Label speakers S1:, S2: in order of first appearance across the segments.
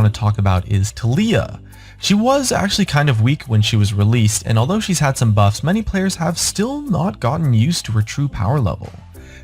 S1: want to talk about is Talia. She was actually kind of weak when she was released, and although she's had some buffs, many players have still not gotten used to her true power level.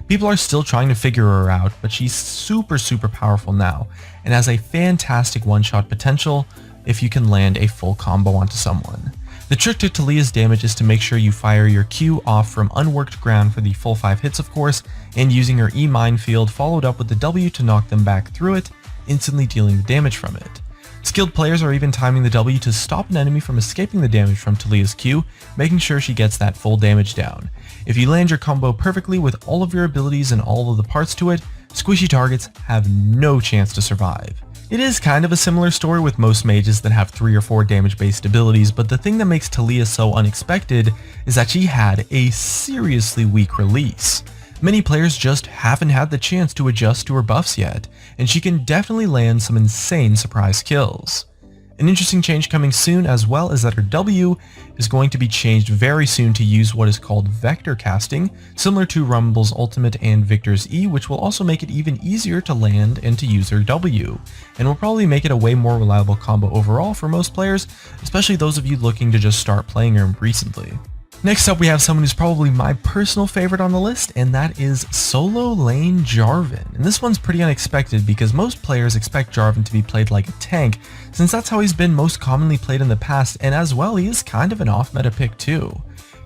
S1: People are still trying to figure her out, but she's super powerful now, and has a fantastic one-shot potential if you can land a full combo onto someone. The trick to Talia's damage is to make sure you fire your Q off from unworked ground for the full 5 hits of course, and using her E minefield followed up with the W to knock them back through it, instantly dealing the damage from it. Skilled players are even timing the W to stop an enemy from escaping the damage from Talia's Q, making sure she gets that full damage down. If you land your combo perfectly with all of your abilities and all of the parts to it, squishy targets have no chance to survive. It is kind of a similar story with most mages that have 3 or 4 damage based abilities, but the thing that makes Talia so unexpected is that she had a seriously weak release. Many players just haven't had the chance to adjust to her buffs yet, and she can definitely land some insane surprise kills. An interesting change coming soon as well is that her W is going to be changed very soon to use what is called vector casting, similar to Rumble's ultimate and Victor's E, which will also make it even easier to land and to use her W, and will probably make it a way more reliable combo overall for most players, especially those of you looking to just start playing her recently. Next up we have someone who's probably my personal favorite on the list, and that is solo lane Jarvan. And this one's pretty unexpected because most players expect Jarvan to be played like a tank, since that's how he's been most commonly played in the past, and as well he is kind of an off-meta pick too.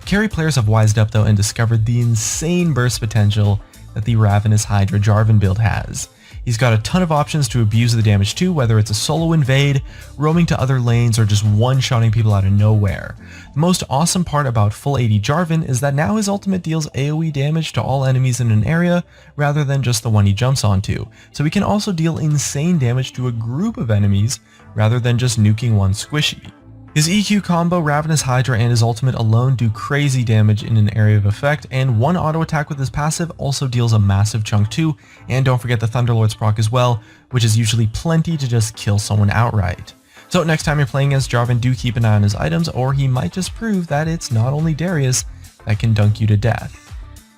S1: Carry players have wised up though and discovered the insane burst potential that the Ravenous Hydra Jarvan build has. He's got a ton of options to abuse the damage too, whether it's a solo invade, roaming to other lanes, or just one-shotting people out of nowhere. The most awesome part about full AD Jarvan is that now his ultimate deals AoE damage to all enemies in an area, rather than just the one he jumps onto, so he can also deal insane damage to a group of enemies, rather than just nuking one squishy. His EQ combo, Ravenous Hydra, and his ultimate alone do crazy damage in an area of effect, and one auto attack with his passive also deals a massive chunk too, and don't forget the Thunderlord's proc as well, which is usually plenty to just kill someone outright. So next time you're playing as Jarvan, do keep an eye on his items, or he might just prove that it's not only Darius that can dunk you to death.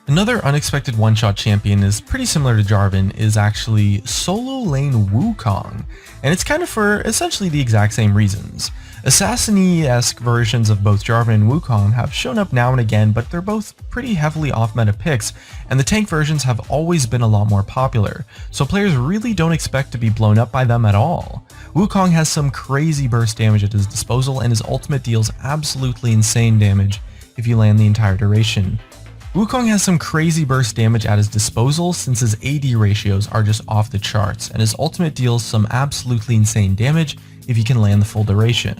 S1: Another unexpected one-shot champion is pretty similar to Jarvan, is actually solo lane Wukong, and it's kind of for essentially the exact same reasons. Assassin-esque versions of both Jarvan and Wukong have shown up now and again, but they're both pretty heavily off-meta picks, and the tank versions have always been a lot more popular, so players really don't expect to be blown up by them at all. Wukong has some crazy burst damage at his disposal, and his ultimate deals absolutely insane damage if you land the entire duration. Wukong has some crazy burst damage at his disposal since his AD ratios are just off the charts, and his ultimate deals some absolutely insane damage if you can land the full duration.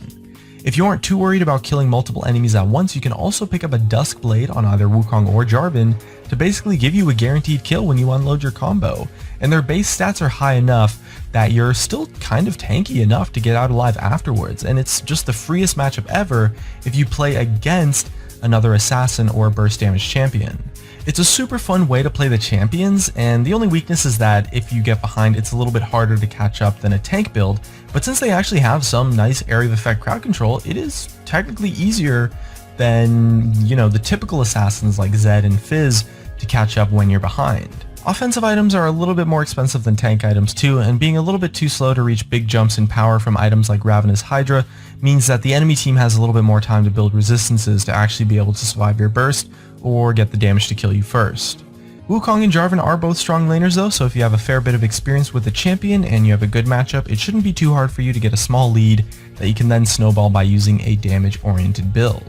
S1: If you aren't too worried about killing multiple enemies at once, you can also pick up a Dusk Blade on either Wukong or Jarvan to basically give you a guaranteed kill when you unload your combo, and their base stats are high enough that you're still kind of tanky enough to get out alive afterwards, and it's just the freest matchup ever if you play against another assassin or burst damage champion. It's a super fun way to play the champions, and the only weakness is that if you get behind, it's a little bit harder to catch up than a tank build, but since they actually have some nice area of effect crowd control, it is technically easier than, the typical assassins like Zed and Fizz to catch up when you're behind. Offensive items are a little bit more expensive than tank items too, and being a little bit too slow to reach big jumps in power from items like Ravenous Hydra means that the enemy team has a little bit more time to build resistances to actually be able to survive your burst or get the damage to kill you first. Wukong and Jarvan are both strong laners though, so if you have a fair bit of experience with the champion and you have a good matchup, it shouldn't be too hard for you to get a small lead that you can then snowball by using a damage-oriented build.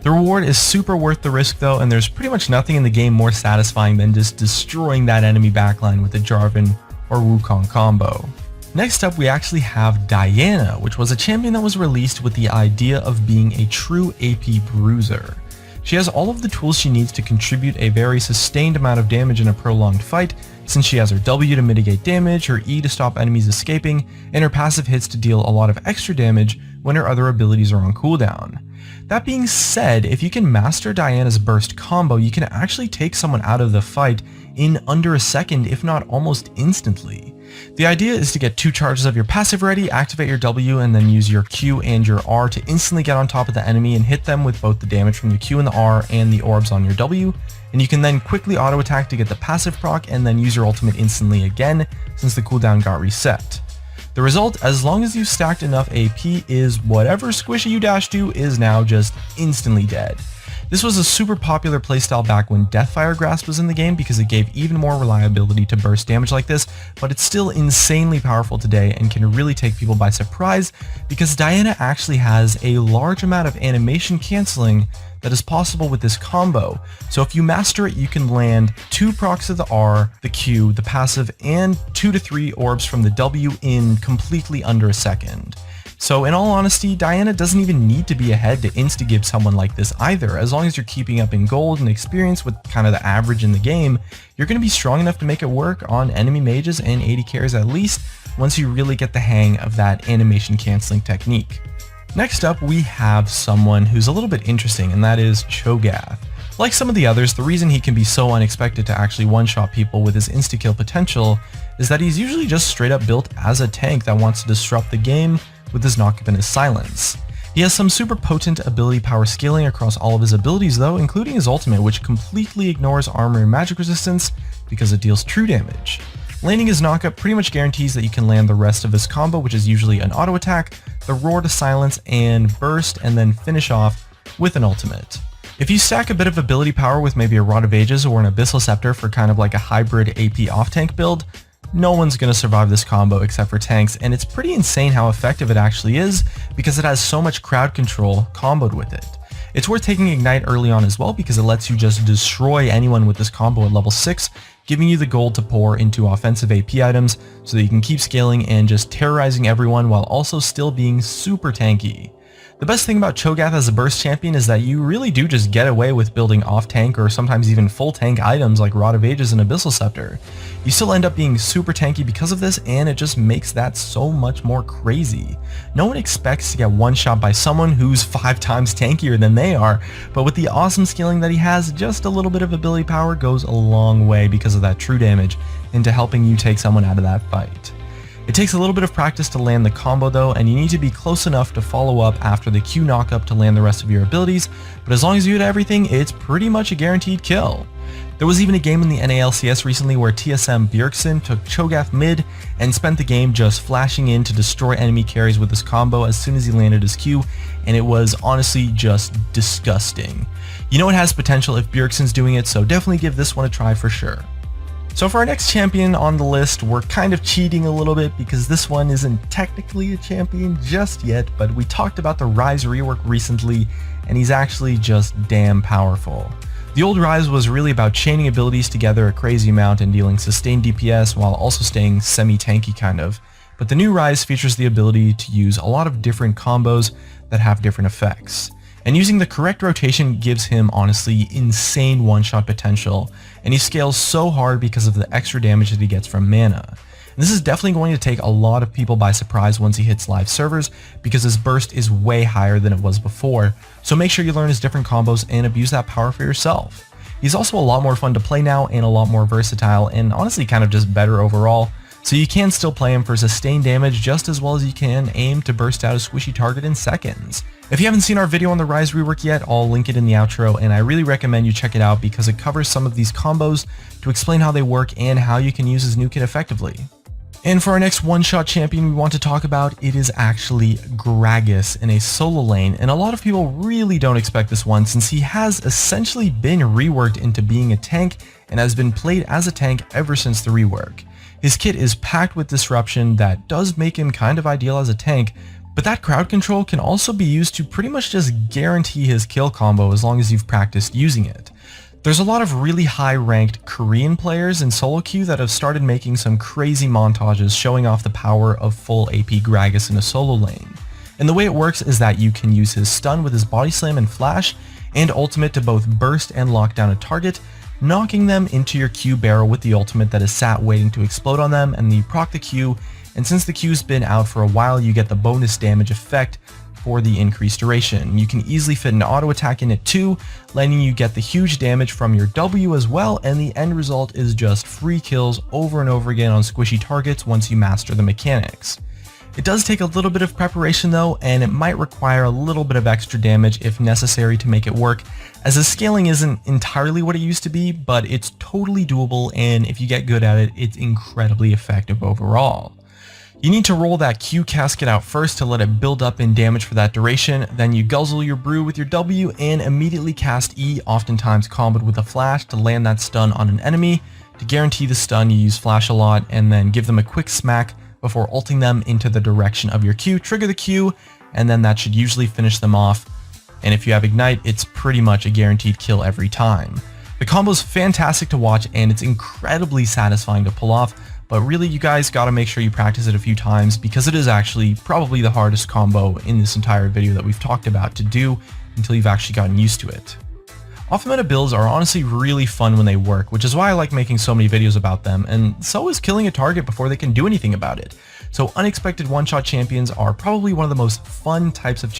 S1: The reward is super worth the risk though, and there's pretty much nothing in the game more satisfying than just destroying that enemy backline with a Jarvan or Wukong combo. Next up we actually have Diana, which was a champion that was released with the idea of being a true AP bruiser. She has all of the tools she needs to contribute a very sustained amount of damage in a prolonged fight, since she has her W to mitigate damage, her E to stop enemies escaping, and her passive hits to deal a lot of extra damage when her other abilities are on cooldown. That being said, if you can master Diana's burst combo, you can actually take someone out of the fight in under a second, if not almost instantly. The idea is to get 2 charges of your passive ready, activate your W, and then use your Q and your R to instantly get on top of the enemy and hit them with both the damage from the Q and the R and the orbs on your W, and you can then quickly auto attack to get the passive proc and then use your ultimate instantly again since the cooldown got reset. The The result, as long as you stacked enough AP, is whatever squishy you dash to is now just instantly dead. This was a super popular playstyle back when Deathfire Grasp was in the game because it gave even more reliability to burst damage like this, but it's still insanely powerful today and can really take people by surprise because Diana actually has a large amount of animation canceling that is possible with this combo. So if you master it, you can land 2 procs of the R, the Q, the passive, and 2 to 3 orbs from the W in completely under a second. So in all honesty, Diana doesn't even need to be ahead to insta-give someone like this either. As long as you're keeping up in gold and experience with kind of the average in the game, you're going to be strong enough to make it work on enemy mages and AD carries at least once you really get the hang of that animation canceling technique. Next up, we have someone who's a little bit interesting, and that is Cho'Gath. Like some of the others, the reason he can be so unexpected to actually one-shot people with his insta-kill potential is that he's usually just straight up built as a tank that wants to disrupt the game with his knock-up and his silence. He has some super potent ability power scaling across all of his abilities though, including his ultimate, which completely ignores armor and magic resistance because it deals true damage. Landing his knockup pretty much guarantees that you can land the rest of his combo, which is usually an auto attack, the roar to silence, and burst, and then finish off with an ultimate. If you stack a bit of ability power with maybe a Rod of Ages or an Abyssal Scepter for kind of like a hybrid AP off-tank build, no one's going to survive this combo except for tanks, and it's pretty insane how effective it actually is because it has so much crowd control comboed with it. It's worth taking Ignite early on as well because it lets you just destroy anyone with this combo at level 6, giving you the gold to pour into offensive AP items so that you can keep scaling and just terrorizing everyone while also still being super tanky. The best thing about Cho'Gath as a burst champion is that you really do just get away with building off-tank or sometimes even full-tank items like Rod of Ages and Abyssal Scepter. You still end up being super tanky because of this, and it just makes that so much more crazy. No one expects to get one-shot by someone who's 5 times tankier than they are, but with the awesome scaling that he has, just a little bit of ability power goes a long way because of that true damage into helping you take someone out of that fight. It takes a little bit of practice to land the combo though, and you need to be close enough to follow up after the Q knockup to land the rest of your abilities, but as long as you hit everything, it's pretty much a guaranteed kill. There was even a game in the NALCS recently where TSM Bjergsen took Cho'Gath mid and spent the game just flashing in to destroy enemy carries with this combo as soon as he landed his Q, and it was honestly just disgusting. You know it has potential if Bjergsen's doing it, so definitely give this one a try for sure. So for our next champion on the list, we're kind of cheating a little bit because this one isn't technically a champion just yet, but we talked about the Ryze rework recently, and he's actually just damn powerful. The old Ryze was really about chaining abilities together a crazy amount and dealing sustained DPS while also staying semi-tanky kind of, but the new Ryze features the ability to use a lot of different combos that have different effects. And using the correct rotation gives him honestly insane one-shot potential, and he scales so hard because of the extra damage that he gets from mana. And this is definitely going to take a lot of people by surprise once he hits live servers because his burst is way higher than it was before, so make sure you learn his different combos and abuse that power for yourself. He's also a lot more fun to play now and a lot more versatile and honestly kind of just better overall, so you can still play him for sustained damage just as well as you can aim to burst out a squishy target in seconds. If you haven't seen our video on the Ryze rework yet, I'll link it in the outro, and I really recommend you check it out because it covers some of these combos to explain how they work and how you can use his new kit effectively. And for our next one-shot champion we want to talk about, it is actually Gragas in a solo lane, and a lot of people really don't expect this one since he has essentially been reworked into being a tank and has been played as a tank ever since the rework. His kit is packed with disruption that does make him kind of ideal as a tank, but that crowd control can also be used to pretty much just guarantee his kill combo as long as you've practiced using it. There's a lot of really high-ranked Korean players in solo queue that have started making some crazy montages showing off the power of full AP Gragas in a solo lane. And the way it works is that you can use his stun with his body slam and flash, and ultimate to both burst and lock down a target, knocking them into your Q barrel with the ultimate that is sat waiting to explode on them, and then you proc the Q, and since the Q's been out for a while, you get the bonus damage effect for the increased duration. You can easily fit an auto attack in it too, letting you get the huge damage from your W as well, and the end result is just free kills over and over again on squishy targets once you master the mechanics. It does take a little bit of preparation though, and it might require a little bit of extra damage if necessary to make it work, as the scaling isn't entirely what it used to be, but it's totally doable, and if you get good at it, it's incredibly effective overall. You need to roll that Q casket out first to let it build up in damage for that duration, then you guzzle your brew with your W and immediately cast E, oftentimes comboed with a flash to land that stun on an enemy. To guarantee the stun, you use flash a lot and then give them a quick smack before ulting them into the direction of your Q. Trigger the Q, and then that should usually finish them off. And if you have Ignite, it's pretty much a guaranteed kill every time. The combo is fantastic to watch and it's incredibly satisfying to pull off, but really you guys gotta make sure you practice it a few times because it is actually probably the hardest combo in this entire video that we've talked about to do until you've actually gotten used to it. Off-meta builds are honestly really fun when they work, which is why I like making so many videos about them, and so is killing a target before they can do anything about it. So unexpected one-shot champions are probably one of the most fun types of